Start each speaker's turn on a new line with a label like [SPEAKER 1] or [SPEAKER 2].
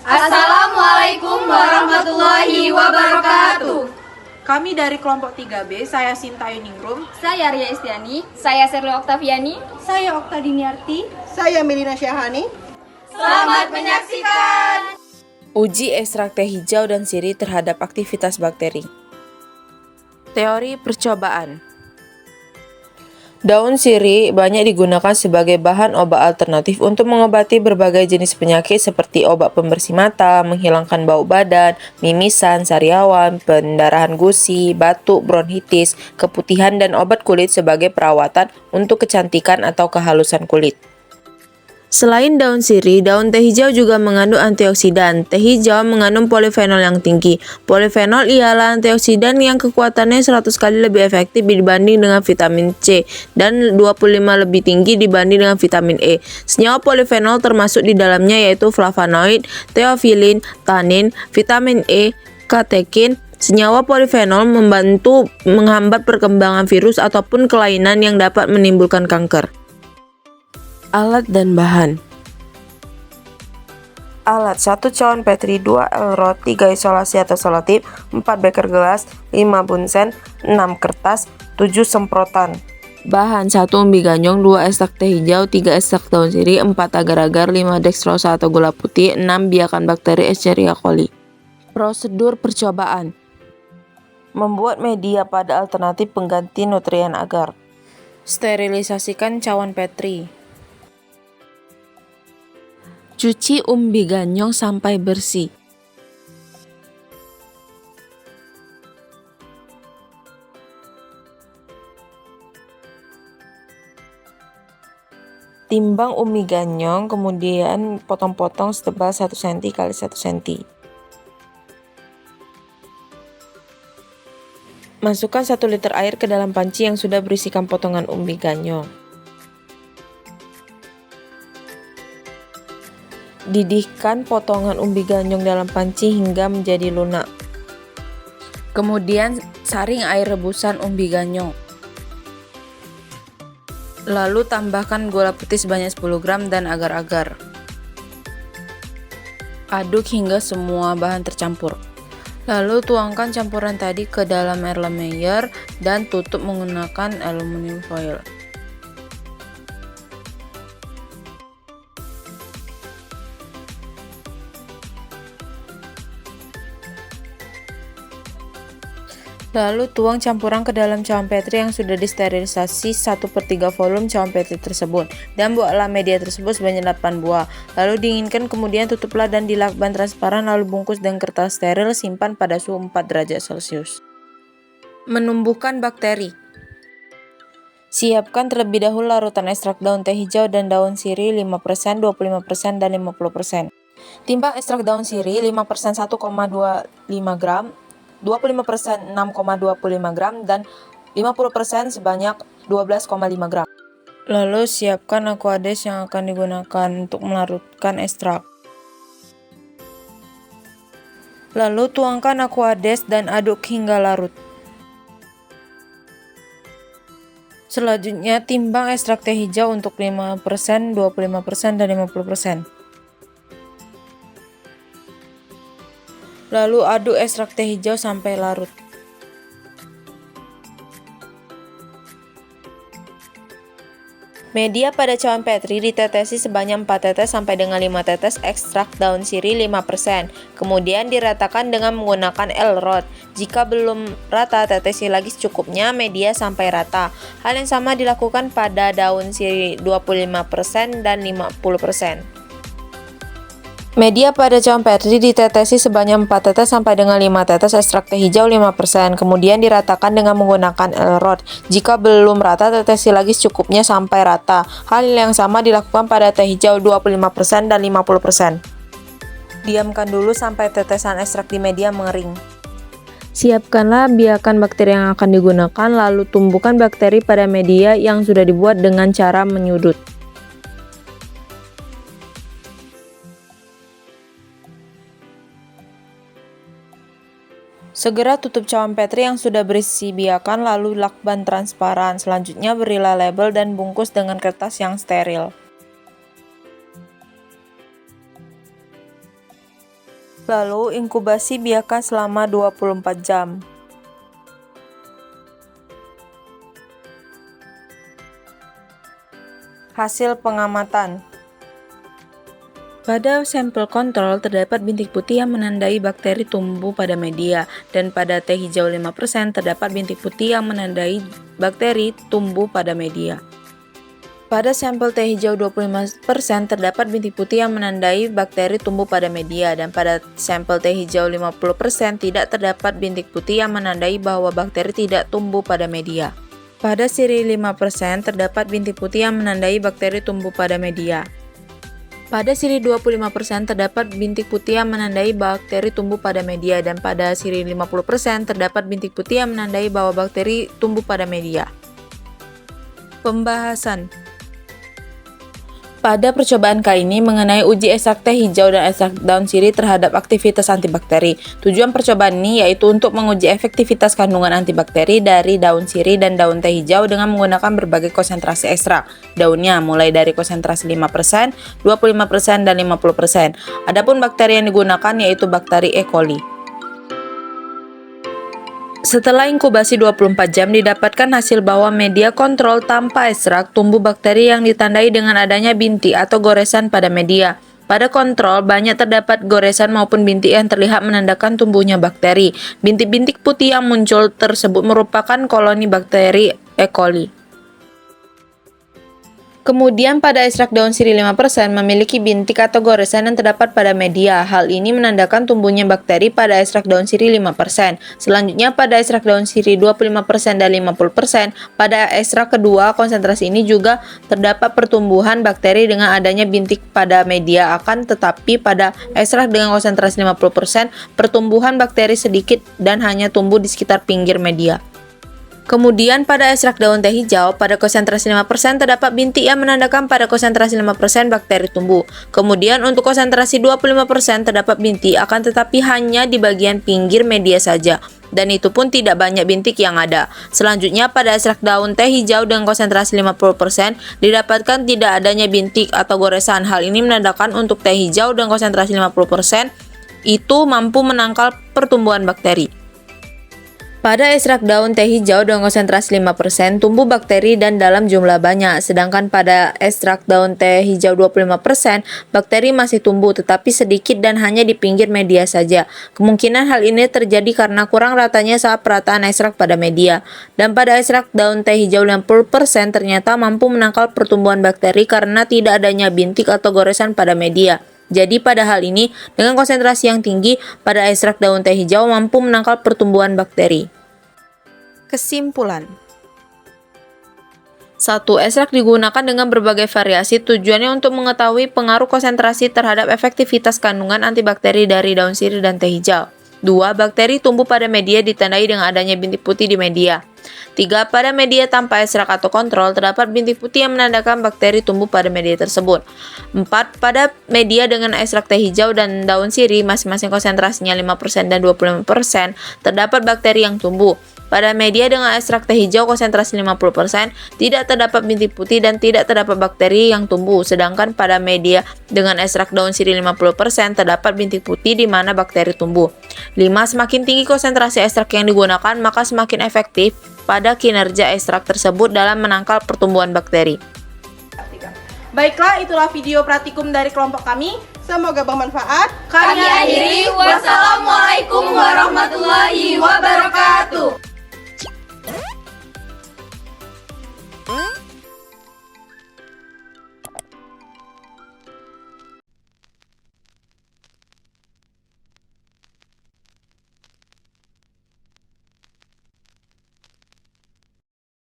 [SPEAKER 1] Assalamualaikum warahmatullahi wabarakatuh.
[SPEAKER 2] Kami dari kelompok 3B, saya Sinta Yuningrum,
[SPEAKER 1] Saya Ria Estiani, saya Serli Oktaviani.
[SPEAKER 3] Saya Okta Diniarti.
[SPEAKER 4] Saya Melina Syahani.
[SPEAKER 1] Selamat menyaksikan.
[SPEAKER 5] Uji ekstrak teh hijau dan sirih terhadap aktivitas bakteri. Teori percobaan. Daun sirih banyak digunakan sebagai bahan obat alternatif untuk mengobati berbagai jenis penyakit seperti obat pembersih mata, menghilangkan bau badan, mimisan, sariawan, pendarahan gusi, batuk, bronkitis, keputihan, dan obat kulit sebagai perawatan untuk kecantikan atau kehalusan kulit. Selain daun sirih, daun teh hijau juga mengandung antioksidan. Teh hijau mengandung polifenol yang tinggi. Polifenol ialah antioksidan yang kekuatannya 100 kali lebih efektif dibanding dengan vitamin C dan 25 lebih tinggi dibanding dengan vitamin E. Senyawa polifenol termasuk di dalamnya yaitu flavonoid, teofilin, tanin, vitamin E, katekin. Senyawa polifenol membantu menghambat perkembangan virus ataupun kelainan yang dapat menimbulkan kanker. Alat dan bahan. Alat: 1 cawan Petri, 2 L-rod, 3 isolasi atau selotip, 4 beker gelas, 5 bunsen, 6 kertas, 7 semprotan. Bahan: 1 umbi ganyong, 2 ekstrak teh hijau, 3 ekstrak daun sirih, 4 agar-agar, 5 dextrosa atau gula putih, 6 biakan bakteri Escherichia coli. Prosedur percobaan. Membuat media pada alternatif pengganti nutrien agar. Sterilisasikan cawan Petri. Cuci umbi ganyong sampai bersih. Timbang umbi ganyong, kemudian potong-potong setebal 1 cm x 1 cm. Masukkan 1 liter air ke dalam panci yang sudah berisikan potongan umbi ganyong. Didihkan potongan umbi ganyong dalam panci hingga menjadi lunak. Kemudian saring air rebusan umbi ganyong. Lalu tambahkan gula putih sebanyak 10 gram dan agar-agar. Aduk hingga semua bahan tercampur. Lalu tuangkan campuran tadi ke dalam Erlenmeyer dan tutup menggunakan aluminium foil. Lalu tuang campuran ke dalam cawan Petri yang sudah disterilisasi 1/3 volume cawan Petri tersebut dan buatlah media tersebut sebanyak 8 buah. Lalu dinginkan, kemudian tutuplah dan dilakban transparan, lalu bungkus dengan kertas steril, simpan pada suhu 4 derajat Celcius. Menumbuhkan bakteri. Siapkan terlebih dahulu larutan ekstrak daun teh hijau dan daun sirih 5%, 25%, dan 50%. Timbang ekstrak daun sirih 5% 1,25 gram, 25% 6,25 gram, dan 50% sebanyak 12,5 gram. Lalu siapkan aquades yang akan digunakan untuk melarutkan ekstrak. Lalu tuangkan aquades dan aduk hingga larut. Selanjutnya timbang ekstrak teh hijau untuk 5%, 25%, dan 50%. Lalu aduk ekstrak teh hijau sampai larut. Media pada cawan Petri ditetesi sebanyak 4 tetes sampai dengan 5 tetes ekstrak daun sirih 5%. Kemudian diratakan dengan menggunakan L-rod. Jika belum rata, tetesi lagi secukupnya media sampai rata. Hal yang sama dilakukan pada daun sirih 25% dan 50%. Media pada cawan Petri ditetesi sebanyak 4 tetes sampai dengan 5 tetes ekstrak teh hijau 5%. Kemudian diratakan dengan menggunakan L-rod. Jika belum rata, tetesi lagi secukupnya sampai rata. Hal yang sama dilakukan pada teh hijau 25% dan 50%. Diamkan dulu sampai tetesan ekstrak di media mengering. Siapkanlah biakan bakteri yang akan digunakan, lalu tumbuhkan bakteri pada media yang sudah dibuat dengan cara menyudut. Segera tutup cawan Petri yang sudah berisi biakan, lalu lakban transparan. Selanjutnya berilah label dan bungkus dengan kertas yang steril. Lalu inkubasi biarkan selama 24 jam. Hasil pengamatan. Pada sampel kontrol terdapat bintik putih yang menandai bakteri tumbuh pada media, dan pada teh hijau 5% terdapat bintik putih yang menandai bakteri tumbuh pada media. Pada sampel teh hijau 25% terdapat bintik putih yang menandai bakteri tumbuh pada media, dan pada sampel teh hijau 50% tidak terdapat bintik putih yang menandai bahwa bakteri tidak tumbuh pada media. Pada siri 5% terdapat bintik putih yang menandai bakteri tumbuh pada media. Pada siri 25% terdapat bintik putih yang menandai bakteri tumbuh pada media, dan pada siri 50% terdapat bintik putih yang menandai bahwa bakteri tumbuh pada media. Pembahasan. Pada percobaan kali ini mengenai uji ekstrak teh hijau dan ekstrak daun sirih terhadap aktivitas antibakteri. Tujuan percobaan ini yaitu untuk menguji efektivitas kandungan antibakteri dari daun sirih dan daun teh hijau dengan menggunakan berbagai konsentrasi ekstrak daunnya, mulai dari konsentrasi 5%, 25%, dan 50%. Adapun bakteri yang digunakan yaitu bakteri E. coli. Setelah inkubasi 24 jam didapatkan hasil bahwa media kontrol tanpa ekstrak tumbuh bakteri yang ditandai dengan adanya bintik atau goresan pada media. Pada kontrol banyak terdapat goresan maupun bintik yang terlihat menandakan tumbuhnya bakteri. Bintik-bintik putih yang muncul tersebut merupakan koloni bakteri E. coli. Kemudian pada ekstrak daun sirih 5% memiliki bintik atau goresan yang terdapat pada media. Hal ini menandakan tumbuhnya bakteri pada ekstrak daun sirih 5%. Selanjutnya pada ekstrak daun sirih 25% dan 50%. Pada ekstrak kedua konsentrasi ini juga terdapat pertumbuhan bakteri dengan adanya bintik pada media, akan tetapi pada ekstrak dengan konsentrasi 50% pertumbuhan bakteri sedikit dan hanya tumbuh di sekitar pinggir media. Kemudian pada ekstrak daun teh hijau pada konsentrasi 5% terdapat bintik yang menandakan pada konsentrasi 5% bakteri tumbuh. Kemudian untuk konsentrasi 25% terdapat bintik, akan tetapi hanya di bagian pinggir media saja, dan itu pun tidak banyak bintik yang ada. Selanjutnya pada ekstrak daun teh hijau dengan konsentrasi 50% didapatkan tidak adanya bintik atau goresan. Hal ini menandakan untuk teh hijau dengan konsentrasi 50% itu mampu menangkal pertumbuhan bakteri. Pada ekstrak daun teh hijau dengan konsentrasi 5% tumbuh bakteri dan dalam jumlah banyak, sedangkan pada ekstrak daun teh hijau 25% bakteri masih tumbuh tetapi sedikit dan hanya di pinggir media saja. Kemungkinan hal ini terjadi karena kurang ratanya saat perataan ekstrak pada media. Dan pada ekstrak daun teh hijau 60% ternyata mampu menangkal pertumbuhan bakteri karena tidak adanya bintik atau goresan pada media. Jadi pada hal ini, dengan konsentrasi yang tinggi pada ekstrak daun teh hijau mampu menangkal pertumbuhan bakteri. Kesimpulan. 1. Ekstrak digunakan dengan berbagai variasi, tujuannya untuk mengetahui pengaruh konsentrasi terhadap efektivitas kandungan antibakteri dari daun sirih dan teh hijau. 2. Bakteri tumbuh pada media ditandai dengan adanya bintik putih di media. 3. Pada media tanpa ekstrak atau kontrol terdapat bintik putih yang menandakan bakteri tumbuh pada media tersebut. 4. Pada media dengan ekstrak teh hijau dan daun sirih masing-masing konsentrasinya 5% dan 25% terdapat bakteri yang tumbuh. Pada media dengan ekstrak teh hijau konsentrasi 50% tidak terdapat bintik putih dan tidak terdapat bakteri yang tumbuh, sedangkan pada media dengan ekstrak daun sirih 50% terdapat bintik putih di mana bakteri tumbuh. 5. Semakin tinggi konsentrasi ekstrak yang digunakan, maka semakin efektif pada kinerja ekstrak tersebut dalam menangkal pertumbuhan bakteri.
[SPEAKER 2] Baiklah, itulah video praktikum dari kelompok kami.
[SPEAKER 3] Semoga bermanfaat.
[SPEAKER 1] Kami akhiri, wassalamualaikum warahmatullahi wabarakatuh.